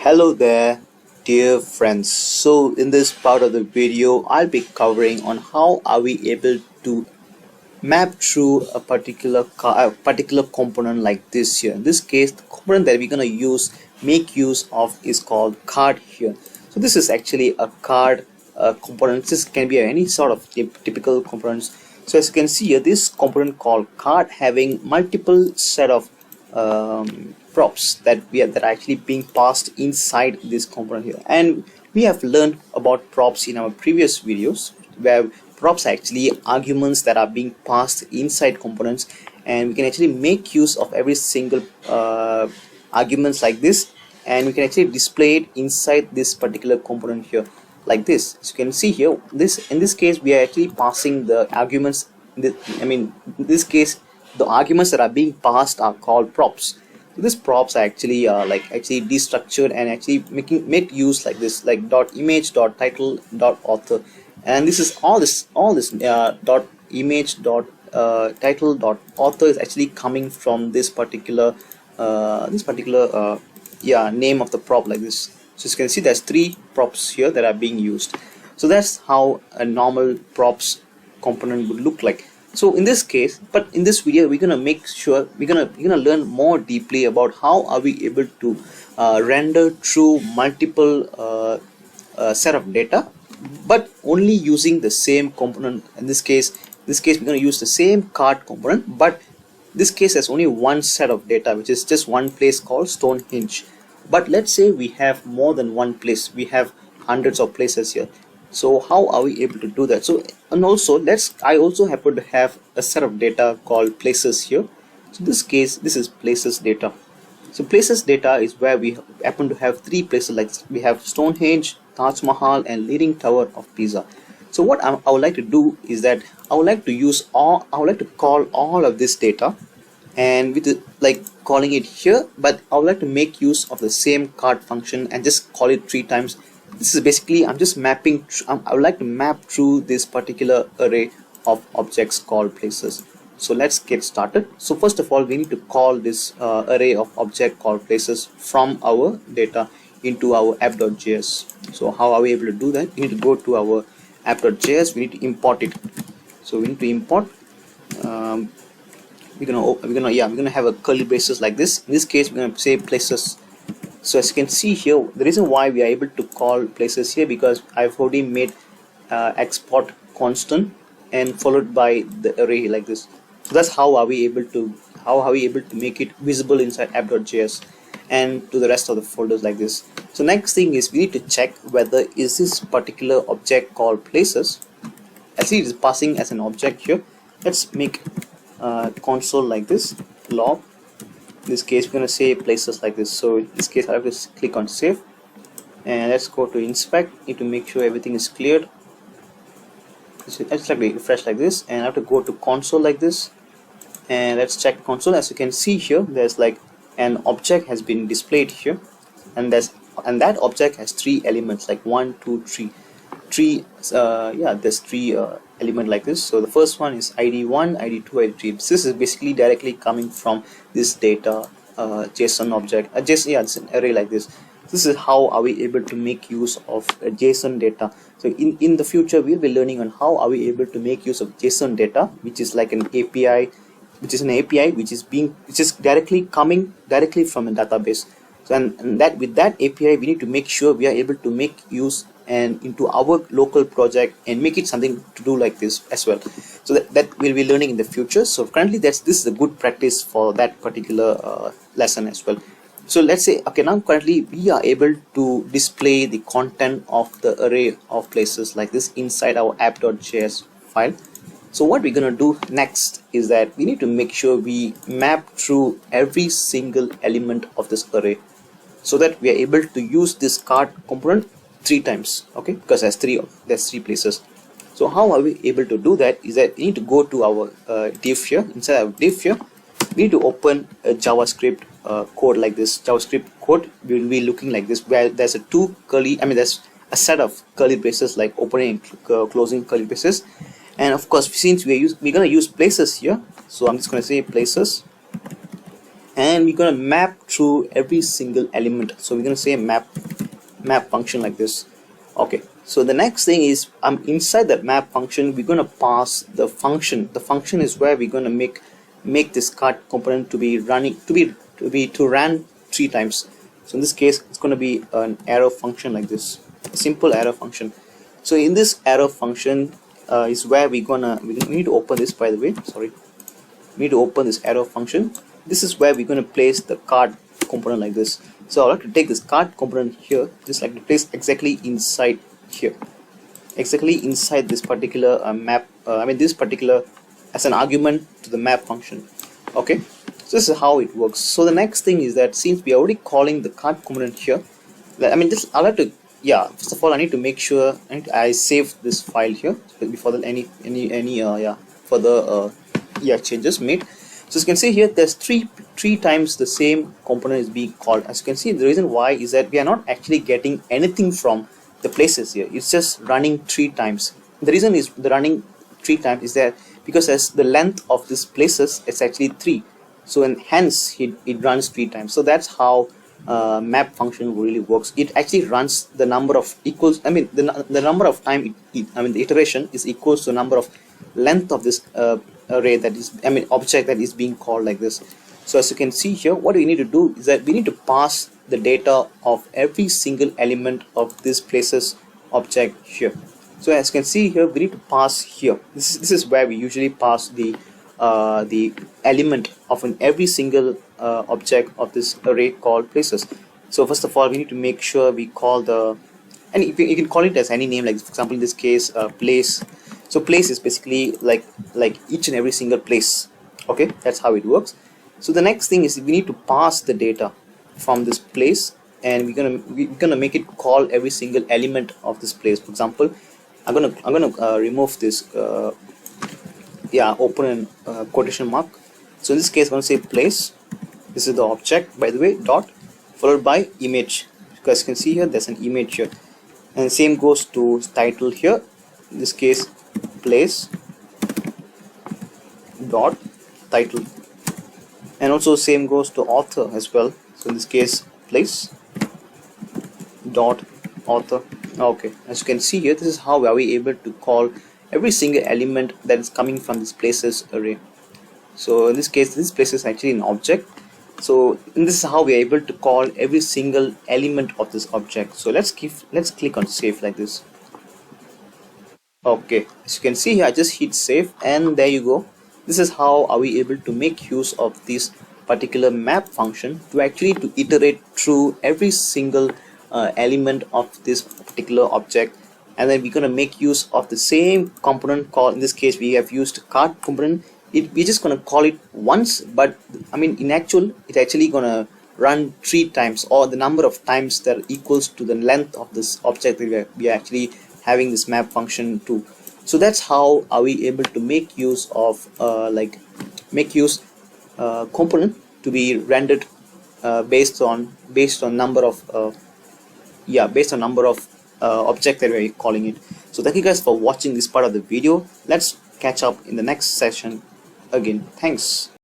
Hello there, dear friends. So in this part of the video I'll be covering on how are we able to map through a particular component like this here. In this case, the component that we're going to make use of is called card here. So this is actually a card component. This can be any sort of typical components. So as you can see here, this component called card having multiple set of props that are actually being passed inside this component here. And we have learned about props in our previous videos, where props are actually arguments that are being passed inside components, and we can actually make use of every single arguments like this, and we can actually display it inside this particular component here like this. As you can see here, in this case we are actually passing the arguments. In this case the arguments that are being passed are called props. So these props are actually destructured and actually make use like this, like dot image, dot title, dot author, and this is all this dot image, dot title, dot author is actually coming from this particular name of the prop like this. So you can see there's three props here that are being used. So that's how a normal props component would look like. So in this case, but in this video we're gonna make sure we're gonna learn more deeply about how are we able to render through multiple set of data, but only using the same component. In this case we're gonna use the same card component, but this case has only one set of data, which is just one place called Stonehenge. But let's say we have more than one place, we have hundreds of places here. So how are we able to do that? So, and also I also happen to have a set of data called places here. So in this case, this is places data. So places data is where we happen to have three places, like we have Stonehenge, Taj Mahal, and Leaning Tower of Pisa. So what I would like to do is that I would like to call all of this data, and with calling it here, but I would like to make use of the same card function and just call it 3 times. This is basically I'm just mapping. I would like to map through this particular array of objects called places. So let's get started. So first of all, we need to call this array of object called places from our data into our app.js. So how are we able to do that? We need to go to our app.js. We need to import it. So we need to import. We're gonna have a curly braces like this. In this case, we're gonna say places. So as you can see here, the reason why we are able to call places here, because I've already made export constant and followed by the array like this. So that's how are we able to make it visible inside app.js and to the rest of the folders like this. So next thing is we need to check whether is this particular object called places. As it is passing as an object here, let's make console like this, log. In this case we're going to say places like this. So in this case I have to click on save, and let's go to inspect. Need to make sure everything is cleared. Let's refresh like this, and I have to go to console like this, and let's check console. As you can see here, there's like an object has been displayed here, and that object has 3 elements, like 1, 2, 3. There's 3 element like this. So the first one is id1, id2, id3. This is basically directly coming from this data JSON object. It's an array like this. This is how are we able to make use of JSON data. So in the future we'll be learning on how are we able to make use of JSON data, which is like an API, which is directly coming from a database. So and that with that API we need to make sure we are able to make use and into our local project and make it something to do like this as well. So that we'll be learning in the future. So currently this is a good practice for that particular lesson as well. So let's say, okay, now currently we are able to display the content of the array of places like this inside our app.js file. So what we're gonna do next is that we need to make sure we map through every single element of this array, so that we are able to use this card component 3 times, okay, because there's three places. So how are we able to do that is that we need to go to our div here. Inside our div here, we need to open a JavaScript code like this. JavaScript code will be looking like this, where there's there's a set of curly braces, like opening and closing curly braces. And of course, since we're gonna use places here, so I'm just gonna say places, and we're going to map through every single element. So we're going to say map function like this. Okay, so the next thing is inside that map function we're going to pass the function. The function is where we're going to make this card component to be running to run 3 times. So in this case it's going to be an arrow function like this, a simple arrow function. So in this arrow function is where we need to open this, by the way, sorry, we need to open this arrow function. This is where we're going to place the card component like this. So I'll have to take this card component here, just like to place exactly inside here, exactly inside this particular map, this particular as an argument to the map function. Okay, so this is how it works. So the next thing is that since we are already calling the card component here, I'll have to, first of all I need to make sure I save this file here before that any further changes made. So as you can see here, there's three times the same component is being called. As you can see, the reason why is that we are not actually getting anything from the places here. It's just running 3 times. The reason is the running 3 times is that because as the length of this places is actually 3, so and hence it runs 3 times. So that's how map function really works. It actually runs the number of equals. The number of time the iteration is equals to the number of length of this array that is object that is being called like this. So as you can see here, what we need to do is that we need to pass the data of every single element of this places object here. So as you can see here, we need to pass here. This is where we usually pass the element of every single object of this array called places. So first of all, we need to make sure we call and you can call it as any name, like for example in this case place. So place is basically like each and every single place. Okay, that's how it works. So the next thing is we need to pass the data from this place, and we're gonna make it call every single element of this place. For example, I'm gonna remove this open and quotation mark. So in this case I'm gonna say place. This is the object, by the way, dot followed by image, because you can see here there's an image here, and same goes to title here. In this case, place dot title, and also same goes to author as well. So in this case, place dot author. Okay, as you can see here, this is how we are able to call every single element that is coming from this places array. So in this case, this place is actually an object. So this is how we are able to call every single element of this object. So let's click on save like this. Okay, as you can see here, I just hit save, and there you go. This is how are we able to make use of this particular map function to actually to iterate through every single element of this particular object, and then we're going to make use of the same component called, in this case we have used card component. We're just going to call it once, but in actual it's actually going to run 3 times, or the number of times that equals to the length of this object that we are actually having this map function to. So that's how are we able to make use of component to be rendered based on number of object that we're calling it. So thank you guys for watching this part of the video. Let's catch up in the next session again. Thanks.